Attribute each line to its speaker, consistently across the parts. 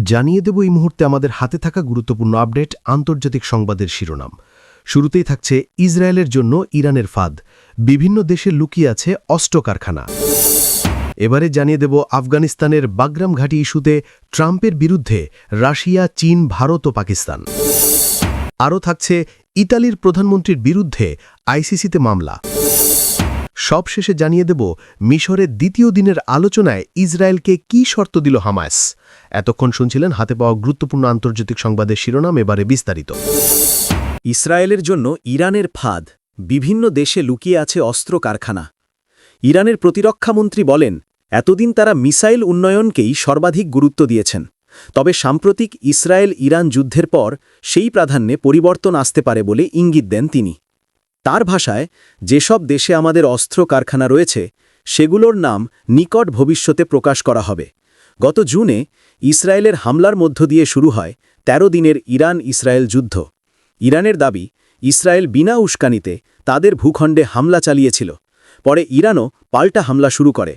Speaker 1: জানিয়ে দেব এই মুহূর্তে আমাদের হাতে থাকা গুরুত্বপূর্ণ আপডেট আন্তর্জাতিক সংবাদের শিরোনাম। শুরুতেই থাকছে ইসরায়েলের জন্য ইরানের ফাঁদ, বিভিন্ন দেশে লুকিয়ে আছে অস্ত্র কারখানা। এবারে জানিয়ে দেব আফগানিস্তানের বাগরাম ঘাঁটি ইস্যুতে ট্রাম্পের বিরুদ্ধে রাশিয়া, চীন, ভারত ও পাকিস্তান। আরও থাকছে ইতালির প্রধানমন্ত্রীর বিরুদ্ধে আইসিসিতে মামলা। সবশেষে জানিয়ে দেব মিশরের দ্বিতীয় দিনের আলোচনায় ইসরায়েলকে কী শর্ত দিল হামাস। এতক্ষণ শুনছিলেন হাতে পাওয়া গুরুত্বপূর্ণ আন্তর্জাতিক সংবাদের শিরোনাম, এবারে বিস্তারিত।
Speaker 2: ইসরায়েলের জন্য ইরানের ফাঁদ, বিভিন্ন দেশে লুকিয়ে আছে অস্ত্র কারখানা। ইরানের প্রতিরক্ষামন্ত্রী বলেন, এতদিন তারা মিসাইল উন্নয়নকেই সর্বাধিক গুরুত্ব দিয়েছেন। তবে সাম্প্রতিক ইসরায়েল ইরান যুদ্ধের পর সেই প্রাধান্যে পরিবর্তন আসতে পারে বলে ইঙ্গিত দেন তিনি। তার ভাষায়, যেসব দেশে আমাদের অস্ত্র কারখানা রয়েছে সেগুলোর নাম নিকট ভবিষ্যতে প্রকাশ করা হবে। গত জুনে ইসরায়েলের হামলার মধ্য দিয়ে শুরু হয় ১৩ দিনের ইরান-ইসরায়েল যুদ্ধ। ইরানের দাবি, ইসরায়েল বিনা উস্কানিতে তাদের ভূখণ্ডে হামলা চালিয়েছিল। পরে ইরানও পাল্টা হামলা শুরু করে।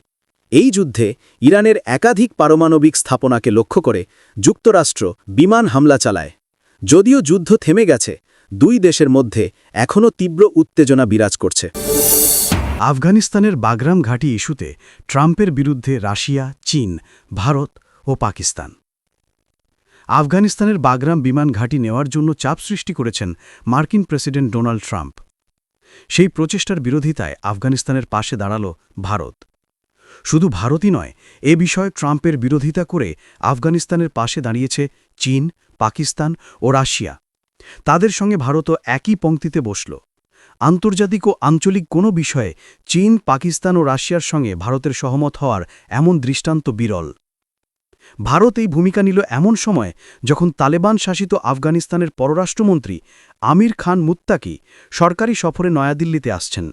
Speaker 2: এই যুদ্ধে ইরানের একাধিক পারমাণবিক স্থাপনাকে লক্ষ্য করে যুক্তরাষ্ট্র বিমান হামলা চালায়। যদিও যুদ্ধ থেমে গেছে, দুই দেশের মধ্যে এখনও তীব্র উত্তেজনা বিরাজ করছে।
Speaker 3: আফগানিস্তানের বাগরাম ঘাঁটি ইস্যুতে ট্রাম্পের বিরুদ্ধে রাশিয়া, চীন, ভারত ও পাকিস্তান। আফগানিস্তানের বাগরাম বিমান ঘাঁটি নেওয়ার জন্য চাপ সৃষ্টি করেছেন মার্কিন প্রেসিডেন্ট ডোনাল্ড ট্রাম্প। সেই প্রচেষ্টার বিরোধিতায় আফগানিস্তানের পাশে দাঁড়াল ভারত। শুধু ভারতই নয়, এ বিষয়ে ট্রাম্পের বিরোধিতা করে আফগানিস্তানের পাশে দাঁড়িয়েছে চীন, পাকিস্তান ও রাশিয়া। তাদের সঙ্গে ভারতও একই পংক্তিতে বসল। আন্তর্জাতিক ও আঞ্চলিক কোনো বিষয়ে চীন, পাকিস্তান ও রাশিয়ার সঙ্গে ভারতের সহমত হওয়ার এমন দৃষ্টান্ত বিরল। ভারত এই ভূমিকা নিল এমন সময় যখন তালেবান শাসিত আফগানিস্তানের পররাষ্ট্রমন্ত্রী আমির খান মুত্তাকি সরকারি সফরে নয়াদিল্লিতে আসছেন।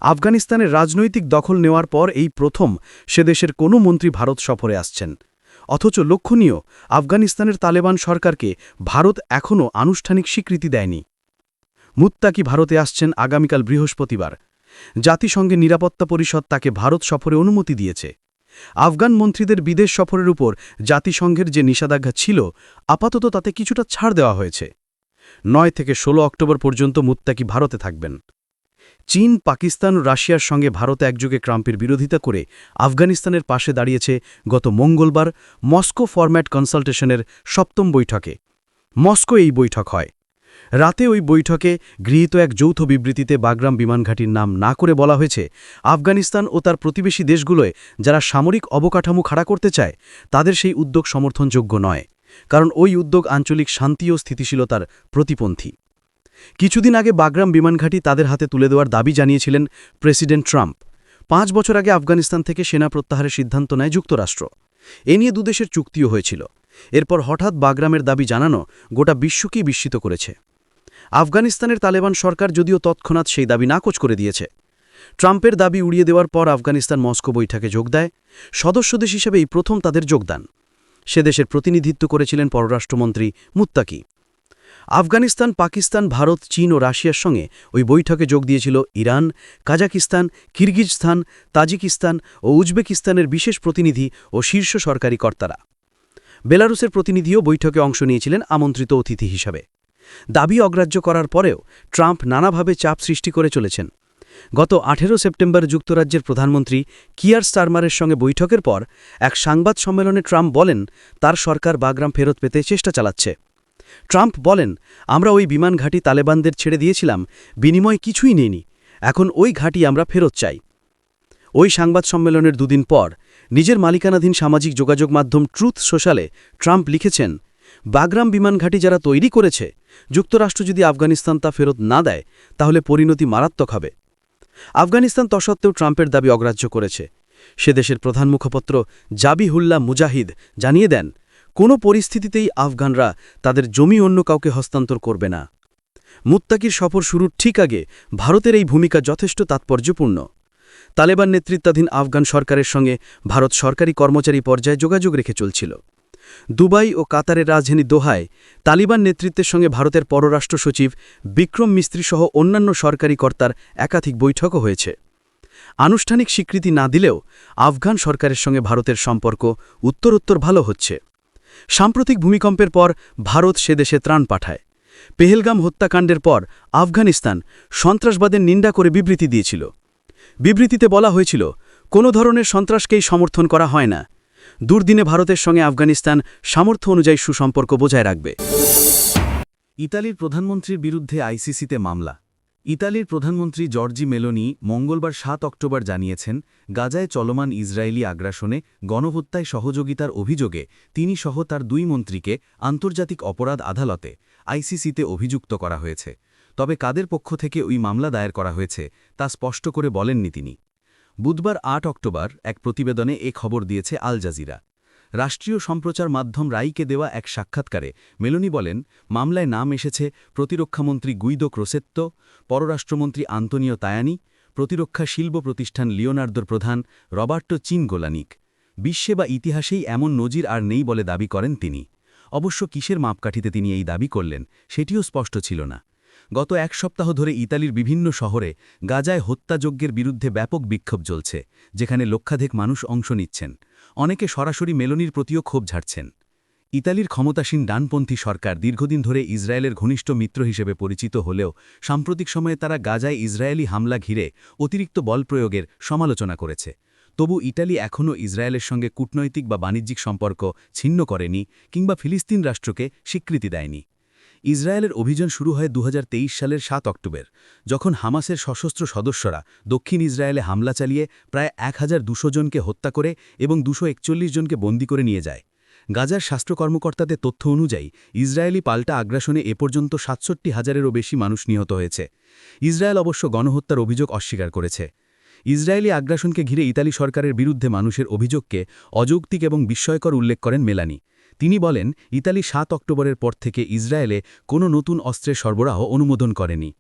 Speaker 3: আফগানিস্তানের রাজনৈতিক দখল নেওয়ার পর এই প্রথম সে দেশের কোনো মন্ত্রী ভারত সফরে আসছেন। অথচ লক্ষণীয়, আফগানিস্তানের তালেবান সরকারকে ভারত এখনও আনুষ্ঠানিক স্বীকৃতি দেয়নি। মুত্তাকি ভারতে আসছেন আগামীকাল বৃহস্পতিবার। জাতিসংঘের নিরাপত্তা পরিষদ তাকে ভারত সফরে অনুমতি দিয়েছে। আফগান মন্ত্রীদের বিদেশ সফরের উপর জাতিসংঘের যে নিষেধাজ্ঞা ছিল, আপাতত তাতে কিছুটা ছাড় দেওয়া হয়েছে। ৯ থেকে ১৬ অক্টোবর পর্যন্ত মুত্তাকি ভারতে থাকবেন। চীন, পাকিস্তান ও রাশিয়ার সঙ্গে ভারত একযোগে ট্রাম্পের বিরোধিতা করে আফগানিস্তানের পাশে দাঁড়িয়েছে গত মঙ্গলবার মস্কো ফরম্যাট কনসালটেশনের ৭ম বৈঠকে। মস্কো এই বৈঠক হয়। রাতে ওই বৈঠকে গৃহীত এক যৌথ বিবৃতিতে বাগরাম বিমানঘাটির নাম না করে বলা হয়েছে, আফগানিস্তান ও তার প্রতিবেশী দেশগুলোয় যারা সামরিক অবকাঠামো খাড়া করতে চায় তাদের সেই উদ্যোগ সমর্থনযোগ্য নয়, কারণ ওই উদ্যোগ আঞ্চলিক শান্তি ও স্থিতিশীলতার প্রতিপন্থী। কিছুদিন আগে বাগরাম বিমানঘাটি তাদের হাতে তুলে দেওয়ার দাবি জানিয়েছিলেন প্রেসিডেন্ট ট্রাম্প। ৫ বছর আগে আফগানিস্তান থেকে সেনা প্রত্যাহারের সিদ্ধান্ত নেয় যুক্তরাষ্ট্র। এ নিয়ে দুদেশের চুক্তিও হয়েছিল। এরপর হঠাৎ বাগরামের দাবি জানানো গোটা বিশ্বকেই বিস্মিত করেছে। আফগানিস্তানের তালেবান সরকার যদিও তৎক্ষণাৎ সেই দাবি নাকচ করে দিয়েছে। ট্রাম্পের দাবি উড়িয়ে দেওয়ার পর আফগানিস্তান মস্কো বৈঠকে যোগ দেয়। সদস্য দেশ হিসেবে এই প্রথম তাদের যোগদান। সে দেশের প্রতিনিধিত্ব করেছিলেন পররাষ্ট্রমন্ত্রী মুত্তাকি। আফগানিস্তান, পাকিস্তান, ভারত, চীন ও রাশিয়ার সঙ্গে ওই বৈঠকে যোগ দিয়েছিল ইরান, কাজাকিস্তান, কিরগিজস্তান, তাজিকিস্তান ও উজবেকিস্তানের বিশেষ প্রতিনিধি ও শীর্ষ সরকারি কর্তারা। বেলারুসের প্রতিনিধিও বৈঠকে অংশ নিয়েছিলেন আমন্ত্রিত অতিথি হিসাবে। দাবি অগ্রাহ্য করার পরেও ট্রাম্প নানাভাবে চাপ সৃষ্টি করে চলেছেন। গত ১৮ সেপ্টেম্বর যুক্তরাজ্যের প্রধানমন্ত্রী কিয়ার স্টারমারের সঙ্গে বৈঠকের পর এক সংবাদ সম্মেলনে ট্রাম্প বলেন, তার সরকার বাগরাম ফেরত পেতে চেষ্টা চালাচ্ছে। ট্রাম্প বলেন, আমরা ওই বিমান ঘাঁটি তালেবানদের ছেড়ে দিয়েছিলাম, বিনিময় কিছুই নেইনি, এখন ওই ঘাঁটি আমরা ফেরত চাই। ওই সংবাদ সম্মেলনের দুদিন পর নিজের মালিকানাধীন সামাজিক যোগাযোগ মাধ্যম ট্রুথ সোশ্যালে ট্রাম্প লিখেছেন, বাগরাম বিমান ঘাঁটি যারা তৈরি করেছে, যুক্তরাষ্ট্র যদি আফগানিস্তান তা ফেরত না দেয় তাহলে পরিণতি মারাত্মক হবে। আফগানিস্তান তসত্ত্বেও ট্রাম্পের দাবি অগ্রাহ্য করেছে। সে দেশের প্রধান মুখপাত্র জাবিহুল্লাহ মুজাহিদ জানিয়ে দেন, কোনো পরিস্থিতিতেই আফগানরা তাদের জমি অন্য কাউকে হস্তান্তর করবে না। মুত্তাকির সফর শুরুর ঠিক আগে ভারতের এই ভূমিকা যথেষ্ট তাৎপর্যপূর্ণ। তালেবান নেতৃত্বাধীন আফগান সরকারের সঙ্গে ভারত সরকারি কর্মচারী পর্যায়ে যোগাযোগ রেখে চলছিল। দুবাই ও কাতারের রাজধানী দোহায় তালিবান নেতৃত্বের সঙ্গে ভারতের পররাষ্ট্র সচিব বিক্রম মিস্ত্রি সহ অন্যান্য সরকারি কর্তার একাধিক বৈঠকও হয়েছে। আনুষ্ঠানিক স্বীকৃতি না দিলেও আফগান সরকারের সঙ্গে ভারতের সম্পর্ক উত্তরোত্তর ভালো হচ্ছে। সাম্প্রতিক ভূমিকম্পের পর ভারত সে দেশে ত্রাণ পাঠায়। পেহেলগাম হত্যাকাণ্ডের পর আফগানিস্তান সন্ত্রাসবাদের নিন্দা করে বিবৃতি দিয়েছিল। বিবৃতিতে বলা হয়েছিল, কোনো ধরনের সন্ত্রাসকেই সমর্থন করা হয় না। দুর্দিনে ভারতের সঙ্গে আফগানিস্তান সামর্থ্য অনুযায়ী সুসম্পর্ক বজায় রাখবে।
Speaker 2: ইতালির প্রধানমন্ত্রীর বিরুদ্ধে আইসিসিতে মামলা। ইতালির প্রধানমন্ত্রী জর্জি মেলোনি মঙ্গলবার ৭ অক্টোবর জানিয়েছেন, গাজায় চলমান ইসরায়েলি আগ্রাসনে গণহত্যায় সহযোগিতার অভিযোগে তিনি সহ তার ২ মন্ত্রীকে আন্তর্জাতিক অপরাধ আদালতে আইসিসিতে অভিযুক্ত করা হয়েছে। তবে কাদের পক্ষ থেকে ওই মামলা দায়ের করা হয়েছে তা স্পষ্ট করে বলেননি তিনি। বুধবার ৮ অক্টোবর এক প্রতিবেদনে এ খবর দিয়েছে আল জাজিরা। রাষ্ট্রীয় সম্প্রচার মাধ্যম রাইকে দেওয়া এক সাক্ষাৎকারে মেলোনি বলেন, মামলায় নাম এসেছে প্রতিরক্ষামন্ত্রী গুইদো ক্রোসেত্তো, পররাষ্ট্রমন্ত্রী আন্তোনিও তায়ানি, প্রতিরক্ষা শিল্প প্রতিষ্ঠান লিওনার্দোর প্রধান রবার্টো চিনগোলানিক। বিশ্বে বা ইতিহাসেই এমন নজির আর নেই বলে দাবি করেন তিনি। অবশ্য কিসের মাপকাঠিতে তিনি এই দাবি করলেন সেটিও স্পষ্ট ছিল না। গত এক সপ্তাহ ধরে ইতালির বিভিন্ন শহরে গাজায় হত্যাযজ্ঞের বিরুদ্ধে ব্যাপক বিক্ষোভ চলছে, যেখানে লক্ষাধিক মানুষ অংশ নিচ্ছেন। অনেকে সরাসরি মেলোনির প্রতিও ক্ষোভ ঝাড়ছেন। ইতালির ক্ষমতাসীন ডানপন্থী সরকার দীর্ঘদিন ধরে ইসরায়েলের ঘনিষ্ঠ মিত্র হিসেবে পরিচিত হলেও সাম্প্রতিক সময়ে তারা গাজায় ইসরায়েলি হামলা ঘিরে অতিরিক্ত বল প্রয়োগের সমালোচনা করেছে। তবু ইটালি এখনও ইসরায়েলের সঙ্গে কূটনৈতিক বা বাণিজ্যিক সম্পর্ক ছিন্ন করেনি কিংবা ফিলিস্তিন রাষ্ট্রকে স্বীকৃতি দেয়নি। ইসরায়েলের অভিযান শুরু হয় ২০২৩ সালের ৭ অক্টোবর, যখন হামাসের সশস্ত্র সদস্যরা দক্ষিণ ইসরায়েলে হামলা চালিয়ে প্রায় ১,২০০ জনকে হত্যা করে এবং ২৪১ জনকে বন্দী করে নিয়ে যায়। গাজার স্বাস্থ্য কর্মকর্তাদের তথ্য অনুযায়ী ইসরায়েলি পাল্টা আগ্রাসনে এ পর্যন্ত ৬৭,০০০-এরও বেশি মানুষ নিহত হয়েছে। ইসরায়েল অবশ্য গণহত্যার অভিযোগ অস্বীকার করেছে। ইসরায়েলি আগ্রাসনকে ঘিরে ইতালি সরকারের বিরুদ্ধে মানুষের অভিযোগকে অযৌক্তিক এবং বিস্ময়কর উল্লেখ করেন মেলানি। তিনি বলেন, ইতালি ৭ অক্টোবরের পর থেকে ইসরায়েলে কোনো নতুন অস্ত্রের সরবরাহ অনুমোদন করেনি।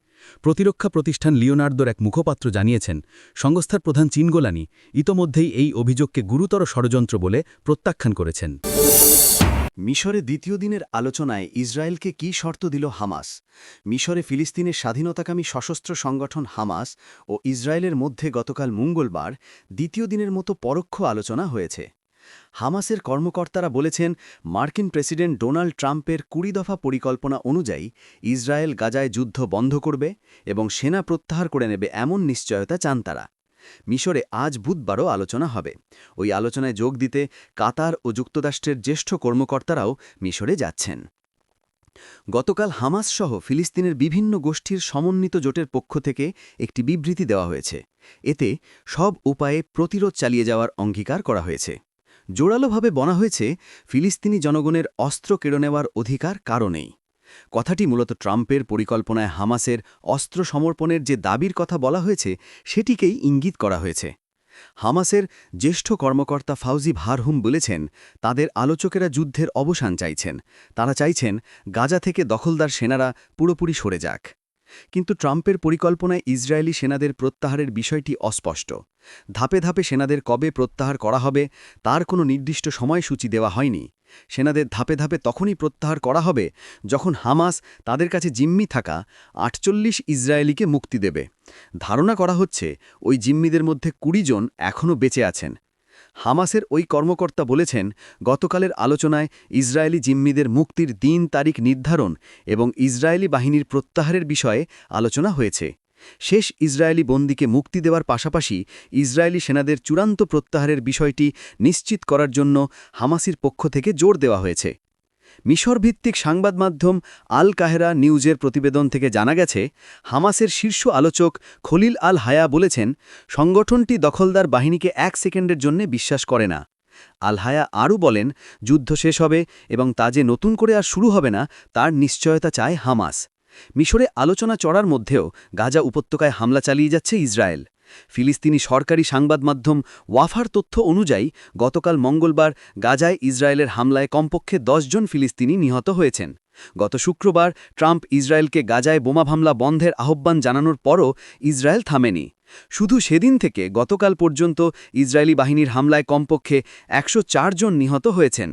Speaker 2: প্রতিরক্ষা প্রতিষ্ঠান লিওনার্দোর এক মুখপাত্র জানিয়েছেন, সংস্থার প্রধান চিনগোলানি ইতোমধ্যেই এই অভিযোগকে গুরুতর ষড়যন্ত্র বলে প্রত্যাখ্যান করেছেন।
Speaker 4: মিশরে দ্বিতীয় দিনের আলোচনায় ইসরায়েলকে কী শর্ত দিল হামাস? মিশরে ফিলিস্তিনের স্বাধীনতাকামী সশস্ত্র সংগঠন হামাস ও ইসরায়েলের মধ্যে গতকাল মঙ্গলবার দ্বিতীয় দিনের মতো পরোক্ষ আলোচনা হয়েছে। হামাসের কর্মকর্তারা বলেছেন, মার্কিন প্রেসিডেন্ট ডোনাল্ড ট্রাম্পের ২০ দফা পরিকল্পনা অনুযায়ী ইসরায়েল গাজায় যুদ্ধ বন্ধ করবে এবং সেনা প্রত্যাহার করে নেবে এমন নিশ্চয়তা চান তারা। মিশরে আজ বুধবারও আলোচনা হবে। ওই আলোচনায় যোগ দিতে কাতার ও যুক্তরাষ্ট্রের জ্যেষ্ঠ কর্মকর্তারাও মিশরে যাচ্ছেন। গতকাল হামাস সহ ফিলিস্তিনের বিভিন্ন গোষ্ঠীর সমন্বিত জোটের পক্ষ থেকে একটি বিবৃতি দেওয়া হয়েছে। এতে সব উপায়ে প্রতিরোধ চালিয়ে যাওয়ার অঙ্গীকার করা হয়েছে। জোরালোভাবে বলা হয়েছে, ফিলিস্তিনি জনগণের অস্ত্র কেড়ে নেওয়ার অধিকার কারও নেই। কথাটি মূলত ট্রাম্পের পরিকল্পনায় হামাসের অস্ত্র সমর্পণের যে দাবির কথা বলা হয়েছে সেটিকেই ইঙ্গিত করা হয়েছে। হামাসের জ্যেষ্ঠ কর্মকর্তা ফাউজি ভারহুম বলেছেন, তাদের আলোচকেরা যুদ্ধের অবসান চাইছেন। তারা চাইছেন গাজা থেকে দখলদার সেনারা পুরোপুরি সরে যাক। কিন্তু ট্রাম্পের পরিকল্পনায় ইসরায়েলি সেনাদের প্রত্যাহারের বিষয়টি অস্পষ্ট। ধাপে ধাপে সেনাদের কবে প্রত্যাহার করা হবে তার কোনো নির্দিষ্ট সময়সূচি দেওয়া হয়নি। সেনাদের ধাপে ধাপে তখনই প্রত্যাহার করা হবে যখন হামাস তাদের কাছে জিম্মি থাকা ৪৮ ইসরায়েলিকে মুক্তি দেবে। ধারণা করা হচ্ছে ওই জিম্মিদের মধ্যে ২০ জন এখনও বেঁচে আছেন। হামাসের ওই কর্মকর্তা বলেছেন, গতকালের আলোচনায় ইসরায়েলি জিম্মিদের মুক্তির দিন তারিখ নির্ধারণ এবং ইসরায়েলি বাহিনীর প্রত্যাহারের বিষয়ে আলোচনা হয়েছে। শেষ ইসরায়েলি বন্দীকে মুক্তি দেওয়ার পাশাপাশি ইসরায়েলি সেনাদের চূড়ান্ত প্রত্যাহারের বিষয়টি নিশ্চিত করার জন্য হামাসের পক্ষ থেকে জোর দেওয়া হয়েছে। মিশরভিত্তিক সংবাদ মাধ্যম আল কাহেরা নিউজের প্রতিবেদন থেকে জানা গেছে, হামাসের শীর্ষ আলোচক খলিল আল হায়া বলেছেন, সংগঠনটি দখলদার বাহিনীকে ১ সেকেন্ডের জন্য বিশ্বাস করে না। আল হায়া আরও বলেন, যুদ্ধ শেষ হবে এবং তা যে নতুন করে আর শুরু হবে না তার নিশ্চয়তা চায় হামাস। মিশরে আলোচনা চড়ার মধ্যেও গাজা উপত্যকায় হামলা চালিয়ে যাচ্ছে ইসরায়েল। ফিলিস্তিনি সরকারি সংবাদ মাধ্যম ওয়াফার তথ্য অনুযায়ী গতকাল মঙ্গলবার গাজায় ইসরায়েলের হামলায় কমপক্ষে ১০ জন ফিলিস্তিনি নিহত হয়েছেন। গত শুক্রবার ট্রাম্প ইসরায়েলকে গাজায় বোমা হামলা বন্ধের আহ্বান জানানোর পরও ইসরায়েল থামেনি। শুধু সেদিন থেকে গতকাল পর্যন্ত ইসরায়েলি বাহিনীর হামলায় কমপক্ষে ১০৪ জন নিহত হয়েছেন।